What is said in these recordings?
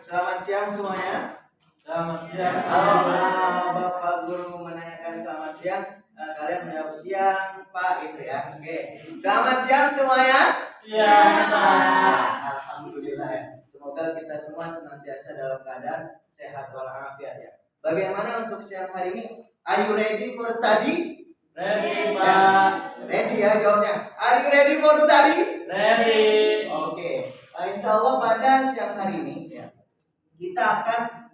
Selamat siang semuanya. Selamat siang. Halo, Bapak Guru menanyakan selamat siang. Kalian menjawab siang, Pak, gitu ya. Oke. Selamat siang semuanya. Siang, Pak. Alhamdulillah ya. Semoga kita semua senantiasa dalam keadaan sehat walafiat ya. Bagaimana untuk siang hari ini? Are you ready for study? Ready, Pak. Ready ya jawabnya. Are you ready for study? Ready. Oke. Insya Allah pada siang hari ini ya, kita akan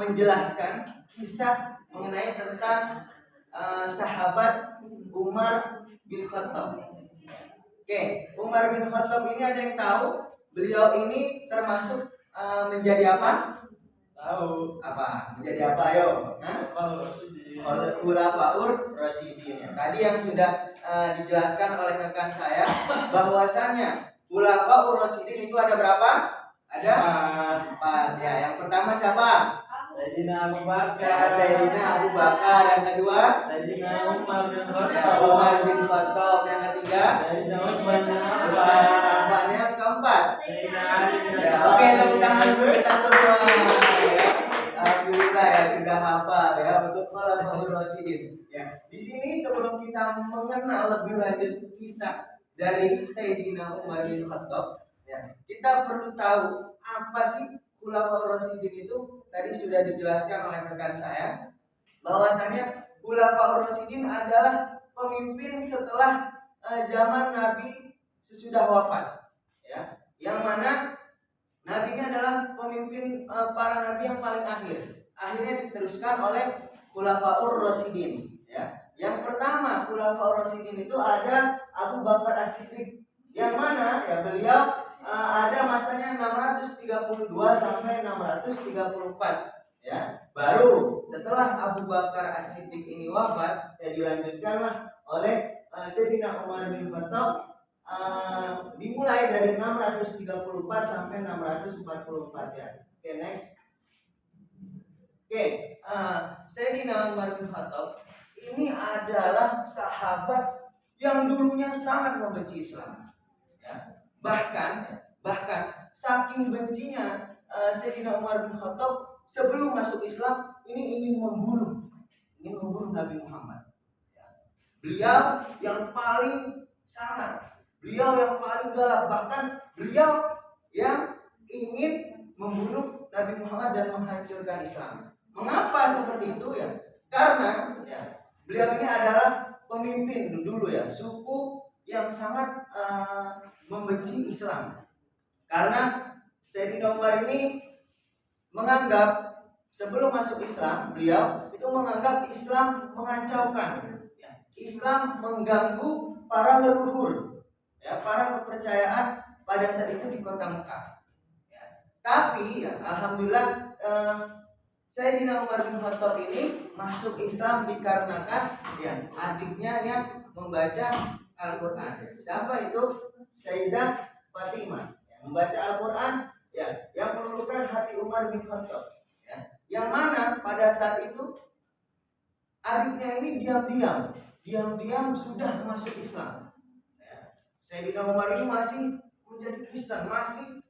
menjelaskan kisah mengenai tentang sahabat Umar bin Khattab. Oke, Umar bin Khattab ini ada yang tahu? Beliau ini termasuk menjadi apa? Tahu. Apa? Menjadi apa? Ayo. Khulafaur Rasyidin. Tadi yang sudah dijelaskan oleh rekan saya bahwasannya Khulafaur Rasyidin itu ada berapa? Ada 4 ya. Yang pertama siapa? Sayyidina Abu Bakar. Ya, Sayyidina Abu Bakar. Yang kedua? Sayyidina Umar bin Ya, Khattab. Umar bin Khattab. Yang ketiga? Sayyidina Utsman bin Utsman bin Affan. Affan. Yang keempat? Sayyidina Ali bin Ya, Abi oke, Thalib. tepuk tangan dulu kita semua ya. Alhamdulillah ya sudah hafal ya untuk Khulafaur Rasyidin. Ya, di sini sebelum kita mengenal lebih lanjut kisah dari Sayyidina Umar bin Khattab, ya, kita perlu tahu apa sih Khulafaur Rasyidin itu. Tadi sudah dijelaskan oleh rekan saya bahwasannya Khulafaur Rasyidin adalah pemimpin setelah zaman Nabi sesudah wafat, ya, yang mana Nabi ini adalah pemimpin para nabi yang paling akhir. Akhirnya diteruskan oleh Khulafaur Rasyidin. Ya. Yang pertama Khulafaur Rasyidin itu ada Abu Bakar As-Siddiq, yang mana ya beliau ada masanya 632 sampai 634. Ya. Baru setelah Abu Bakar As-Siddiq ini wafat, ya dilanjutkanlah oleh Sayyidina Umar bin Khattab. Dimulai dari 634 sampai 644 ya. Oke, next. Oke, Sayyidina Umar bin Khattab ini adalah sahabat yang dulunya sangat membenci Islam. Ya. Bahkan saking bencinya Sayyidina Umar bin Khattab sebelum masuk Islam ini ingin membunuh Nabi Muhammad. Ya. Beliau yang paling sangat, beliau yang paling galak, bahkan beliau yang ingin membunuh Nabi Muhammad dan menghancurkan Islam. Mengapa seperti itu ya? Karena ya, beliau ini adalah pemimpin dulu ya, suku yang sangat membenci Islam. Karena Sayyidina Umar ini menganggap sebelum masuk Islam, beliau itu menganggap Islam mengacaukan, ya, Islam mengganggu para leluhur, ya, para kepercayaan pada saat itu di kota Mekah. Ya. Tapi ya, alhamdulillah Sayyidina Umar bin Khattab ini masuk Islam dikarenakan ya adiknya yang membaca Al-Quran. Siapa itu? Sayyidah Fatimah. Ya, membaca Al-Quran ya, yang meluluhkan hati Umar bin Khattab. Ya, yang mana pada saat itu adiknya ini diam-diam sudah masuk Islam. Sayyidina Umar ini masih menjadi Kristen, masih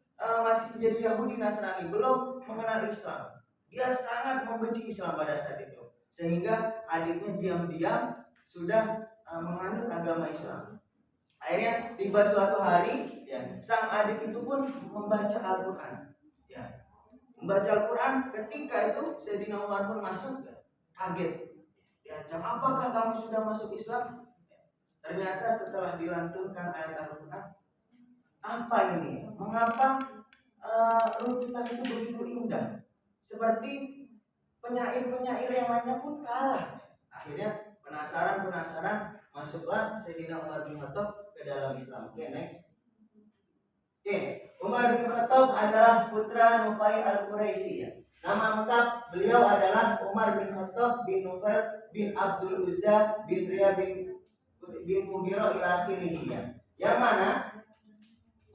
menjadi Yahudi Nasrani, belum mengenal Islam. Dia sangat membenci Islam pada saat itu, sehingga adiknya diam-diam sudah menganut agama Islam. Akhirnya tiba suatu hari, ya, sang adik itu pun membaca Al-Quran. Ya, membaca Al-Quran, ketika itu Sayyidina Umar pun masuk, ya, kaget. Ya, apakah kamu sudah masuk Islam? Ternyata setelah dilantunkan ayat Al-Quran, apa ini? Mengapa runtutan itu begitu indah? Seperti penyair-penyair yang lainnya pun kalah. Akhirnya penasaran, masuklah Sayyidina Umar bin Khattab ke dalam Islam. Oke, next. Oke, Umar bin Khattab adalah putra Nufai al-Quraisy ya. Nama lengkap beliau adalah Umar bin Khattab bin Nufail bin Abdul Uzza bin Ria bin Mughirah ila akhirih ya. Yang mana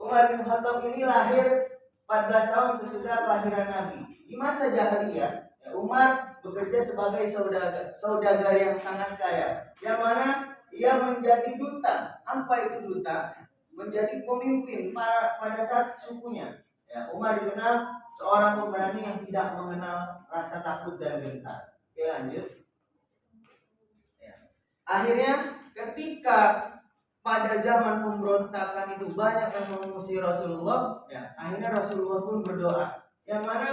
Umar bin Khattab ini lahir 14 tahun sesudah kelahiran Nabi. Di masa jahiliyah, ya, Umar bekerja sebagai saudagar yang sangat kaya. Yang mana ia menjadi duta. Apa itu duta? Menjadi pemimpin pada saat sukunya. Ya, Umar dikenal seorang pemberani yang tidak mengenal rasa takut dan gentar. Oke, lanjut. Ya. Akhirnya ketika pada zaman pemberontakan itu banyak yang mengusir Rasulullah, ya, akhirnya Rasulullah pun berdoa. Yang mana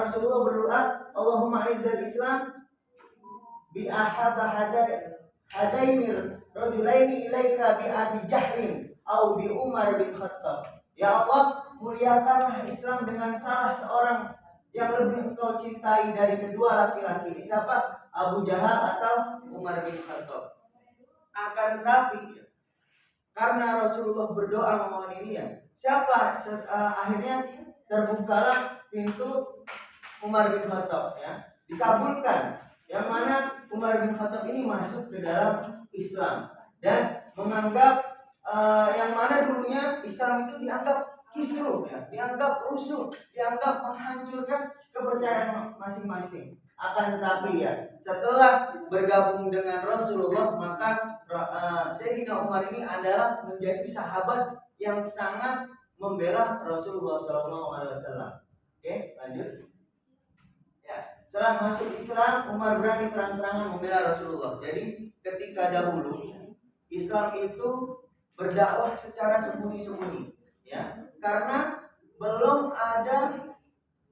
Rasulullah berdoa, Allahumma izzal Islam bi ahaba hadainir rajulaini ilaika bi Abi Jahlin au bi Umar bin Khattab. Ya Allah, muliakanlah Islam dengan salah seorang yang lebih engkau cintai dari kedua laki-laki ini. Siapa? Abu Jahal atau Umar bin Khattab. Akan tetapi karena Rasulullah berdoa memohon ini, ya, siapa akhirnya terbukalah pintu Umar bin Khattab, ya, dikabulkan. Yang mana Umar bin Khattab ini masuk ke dalam Islam dan menganggap yang mana dulunya Islam itu dianggap kisruh, ya, dianggap rusuh, dianggap menghancurkan kepercayaan masing-masing. Akan tetapi, ya, setelah bergabung dengan Rasulullah, maka Sayyidina Umar ini adalah menjadi sahabat yang sangat membela Rasulullah SAW. Oke, lanjut. Ya, setelah masuk Islam, Umar berani terang-terangan membela Rasulullah. Jadi ketika dahulu Islam itu berdakwah secara sembunyi-sembunyi, ya, karena belum ada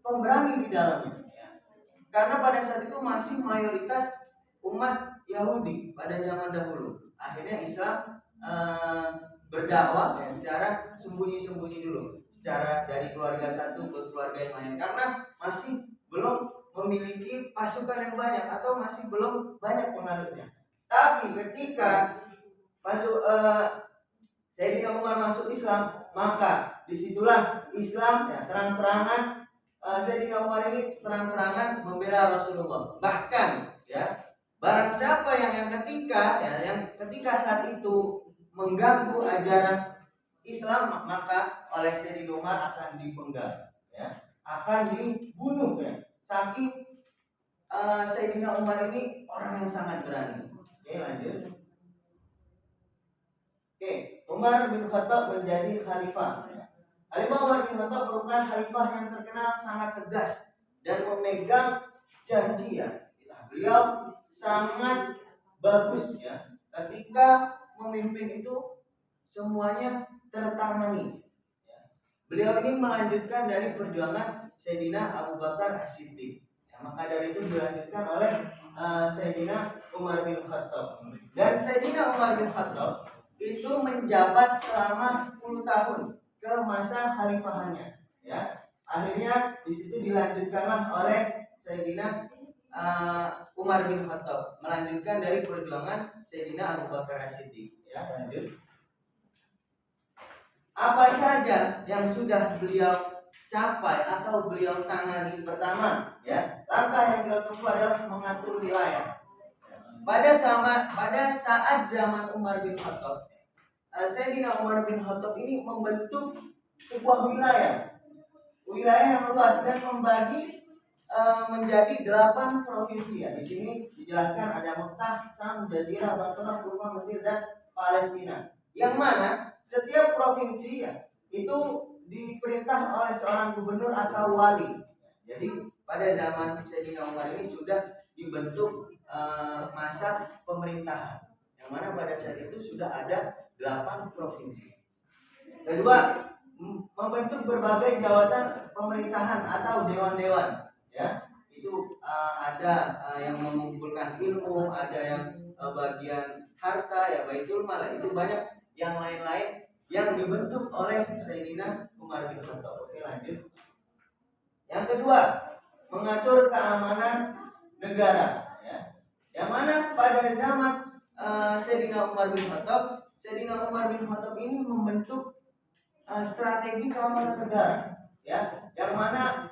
pemberani di dalamnya, ya. Karena pada saat itu masih mayoritas umat Yahudi pada zaman dahulu. Akhirnya Islam berdakwah, ya, secara sembunyi-sembunyi dulu, secara dari keluarga satu ke keluarga yang lain, karena masih belum memiliki pasukan yang banyak atau masih belum banyak penganutnya. Tapi ketika masuk Sayyidina Umar masuk Islam, maka disitulah Islam, ya, terang-terangan Sayyidina Umar ini terang-terangan membela Rasulullah. Bahkan, ya, barang siapa yang ketika saat itu mengganggu ajaran Islam, maka oleh Sayyidina Umar akan dipenggal, ya, akan dibunuh, ya. Saking Sayyidina Umar ini orang yang sangat berani. Oke, lanjut. Oke, Umar bin Khattab menjadi khalifah. Khalifah Umar bin Khattab merupakan khalifah yang terkenal sangat tegas dan memegang janji, ya. Beliau sangat bagus, ya. Ketika memimpin itu semuanya tertangani. Ya. Beliau ini melanjutkan dari perjuangan Sayyidina Abu Bakar As-Siddiq. Ya, maka dari itu dilanjutkan oleh Sayyidina Umar bin Khattab. Dan Sayyidina Umar bin Khattab itu menjabat selama 10 tahun ke masa khalifahannya, ya. Akhirnya di situ dilanjutkanlah oleh Sayyidina Umar bin Khattab, melanjutkan dari perjuangan Sayyidina Abu Bakar As-Siddiq, ya. Lanjut. Apa saja yang sudah beliau capai atau beliau tangani? Pertama, ya, langkah yang beliau tempuh adalah mengatur wilayah. Pada saat zaman Umar bin Khattab, Sayyidina Umar bin Khattab ini membentuk sebuah wilayah yang luas dan membagi menjadi 8 provinsi, ya. Di sini dijelaskan ada Mekah, Sam, Jazirah, Basrah, Kufah, Mesir, dan Palestina. Yang mana setiap provinsi, ya, itu diperintah oleh seorang gubernur atau wali. Jadi pada zaman Sayyidina Umar ini sudah dibentuk masa pemerintahan, yang mana pada saat itu sudah ada 8 provinsi. Kedua, membentuk berbagai jawatan pemerintahan atau dewan-dewan, ya. Itu ada yang mengumpulkan ilmu, ada yang bagian harta, ya, baitul mal, itu banyak yang lain-lain yang dibentuk oleh Sayyidina Umar bin Khattab. Oke, lanjut. Yang kedua, mengatur keamanan negara, ya. Yang mana pada zaman Sayyidina Umar bin Khattab, Sayyidina Umar bin Khattab ini membentuk strategi keamanan negara, ya, yang mana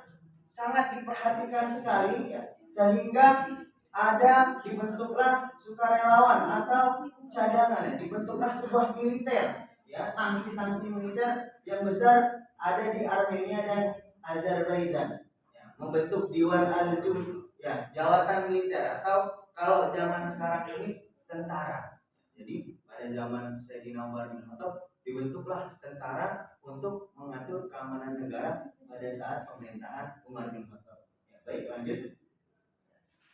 sangat diperhatikan sekali, ya, sehingga dibentuklah sukarelawan atau cadangan, ya, dibentuklah sebuah militer, ya, tangsi militer yang besar ada di Armenia dan Azerbaijan, ya, membentuk Diwan al-Jum, ya, jawatan militer, atau kalau zaman sekarang ini tentara. Jadi pada zaman Sayyidina Umar bin Khattab dibentuklah tentara untuk mengatur keamanan negara pada saat pemerintahan Umar bin Khattab. Ya, baik, lanjut.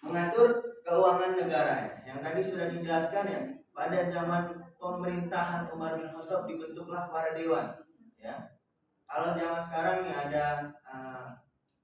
Mengatur keuangan negara yang tadi sudah dijelaskan ya. Pada zaman pemerintahan Umar bin Khattab dibentuklah para dewan. Ya, kalau zaman sekarang nih ada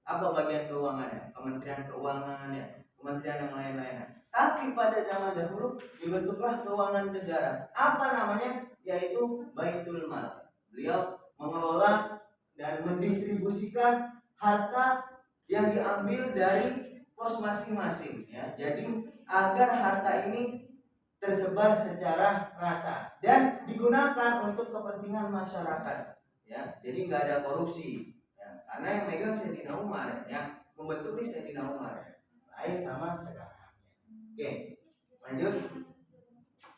apa bagian keuangannya? Kementerian Keuangan ya, kementerian yang lain-lainnya. Tapi pada zaman dahulu dibentuklah keuangan negara. Apa namanya? Yaitu Baitul Mal. Beliau mengelola dan mendistribusikan harta yang diambil dari pos masing-masing ya. Jadi agar harta ini tersebar secara rata dan digunakan untuk kepentingan masyarakat ya. Jadi nggak ada korupsi ya. Karena yang megang Sayyidina Umar yang membentuk ini Sayyidina Umar ya. Lain sama sekarang. Oke, lanjut.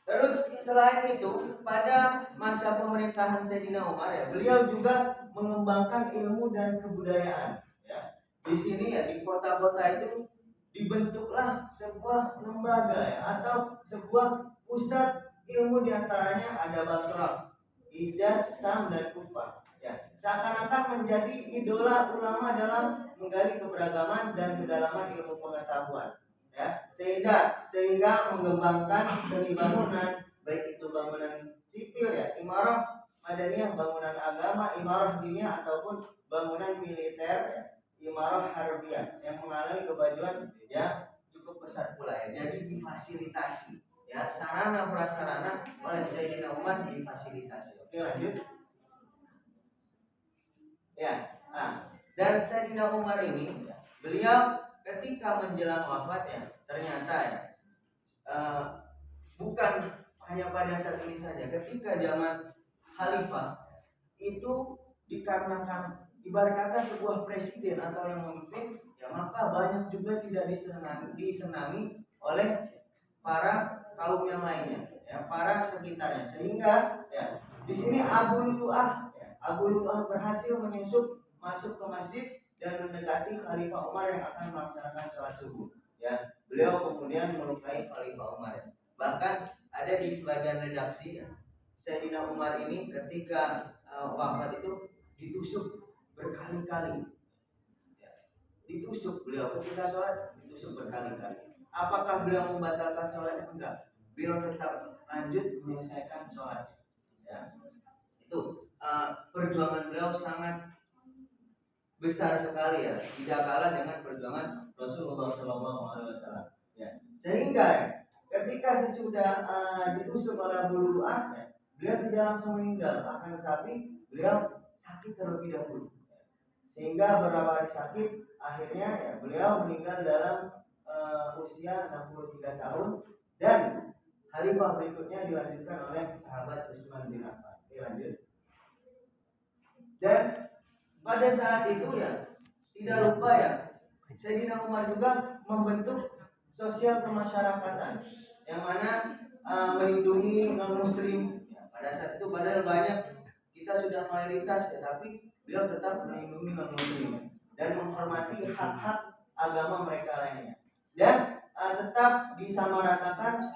Terus selain itu pada masa pemerintahan Sayyidina Umar ya, beliau juga mengembangkan ilmu dan kebudayaan ya. Di sini ya di kota-kota itu dibentuklah sebuah lembaga ya, atau sebuah pusat ilmu, diantaranya ada Basrah, Hijaz, Sam, dan Kufah ya. Seakan-akan menjadi idola ulama dalam menggali keberagaman dan kedalaman ilmu pengetahuan ya, sehingga mengembangkan seni bangunan, baik itu bangunan sipil ya, imarah madaniyah, bangunan agama, imarah diniyah, ataupun bangunan militer ya, imarah harbiyah yang mengalami kemajuan ya cukup besar pula ya. Jadi difasilitasi ya, sarana prasarana oleh Sayyidina Umar difasilitasi. Oke, lanjut ya. Dan Sayyidina Umar ini ya, beliau ketika menjelang wafat ya, ternyata ya bukan hanya pada saat ini saja. Ketika zaman khalifah itu dikarenakan ibarat kata sebuah presiden atau yang memimpin ya, maka banyak juga tidak disenangi oleh para kaum yang lainnya ya, para sekitarnya, sehingga ya di sini Abu Lu'lu'ah berhasil menyusup masuk ke masjid dan mendekati Khalifah Umar yang akan melaksanakan sholat subuh ya. Beliau kemudian melukai Khalifah Umar. Bahkan ada di sebagian redaksi ya, Sayyidina Umar ini ketika wafat itu ditusuk berkali-kali ya. Ditusuk beliau ketika sholat, ditusuk berkali-kali. Apakah beliau membatalkan sholatnya? Enggak, beliau tetap lanjut menyelesaikan sholat ya. Itu perjuangan beliau sangat besar sekali ya, tidak kalah dengan perjuangan Rasulullah SAW ya. Sehingga ketika sesudah ditusuk oleh Abu Lu'lu'ah ya, beliau tidak langsung meninggal, akan tetapi beliau sakit terlebih dahulu sehingga beberapa hari sakit, akhirnya ya, beliau meninggal dalam usia 63 tahun dan khalifah berikutnya dilanjutkan oleh sahabat Utsman bin Affan. Oke, lanjut. Dan pada saat itu ya, tidak lupa ya, Sayyidina Umar juga membentuk sosial kemasyarakatan yang mana melindungi non-muslim ya. Pada saat itu padahal banyak, kita sudah mayoritas ya, tapi beliau tetap melindungi non-muslim dan menghormati hak-hak agama mereka lainnya. Dan tetap disamaratakan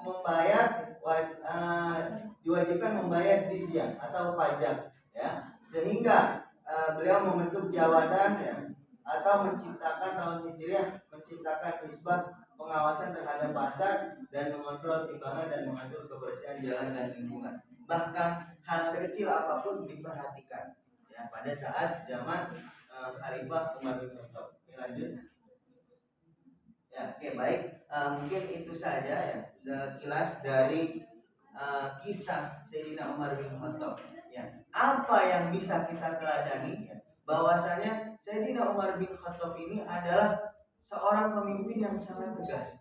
diwajibkan membayar jizyah atau pajak ya. Sehingga beliau membentuk jawatan ya, atau menciptakan tahun hijriah, menciptakan hisbah pengawasan terhadap pasar dan mengontrol timbangan dan mengatur kebersihan jalan dan lingkungan. Bahkan hal sekecil apapun diperhatikan ya pada saat zaman Khalifah Umar bin Khattab. Lanjut ya. Oke, baik, mungkin itu saja ya sekilas dari kisah Sayyidina Umar bin Khattab ya. Apa yang bisa kita teladani ya, bahwasanya Sayyidina Umar bin Khattab ini adalah seorang pemimpin yang sangat tegas.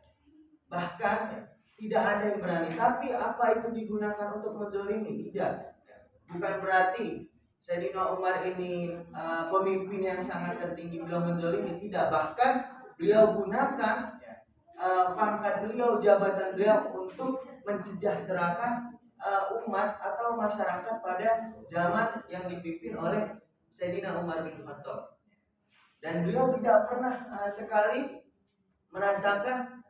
Bahkan ya, tidak ada yang berani. Tapi apa itu digunakan untuk menzalimi? Tidak. Bukan berarti Sayyidina Umar ini pemimpin yang sangat tertinggi beliau menzalimi, tidak. Bahkan beliau gunakan ya, pangkat beliau, jabatan beliau untuk mensejahterakan umat atau masyarakat pada zaman yang dipimpin oleh Sayyidina Umar bin Khattab. Dan beliau tidak pernah sekali merasakan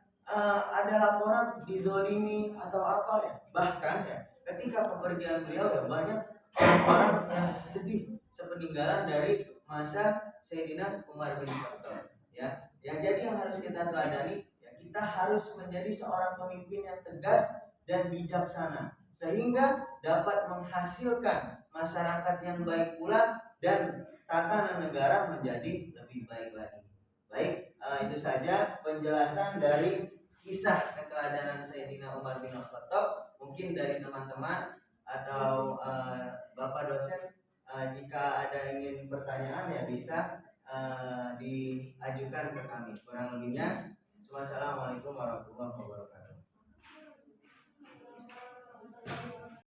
ada laporan dizolimi atau apa ya. Bahkan ya, ketika kepergian beliau ya banyak orang-orang sedih sepeninggalan dari masa Sayyidina Umar bin Khattab. Ya, jadi yang harus kita teladani, ya kita harus menjadi seorang pemimpin yang tegas dan bijaksana sehingga dapat menghasilkan masyarakat yang baik pula dan tatanan negara menjadi lebih baik lagi. Baik, itu saja penjelasan dari kisah keteladanan Sayyidina Umar bin Khattab. Mungkin dari teman-teman atau Bapak dosen, jika ada ingin pertanyaan ya bisa diajukan ke kami. Kurang lebihnya, wassalamualaikum warahmatullahi wabarakatuh.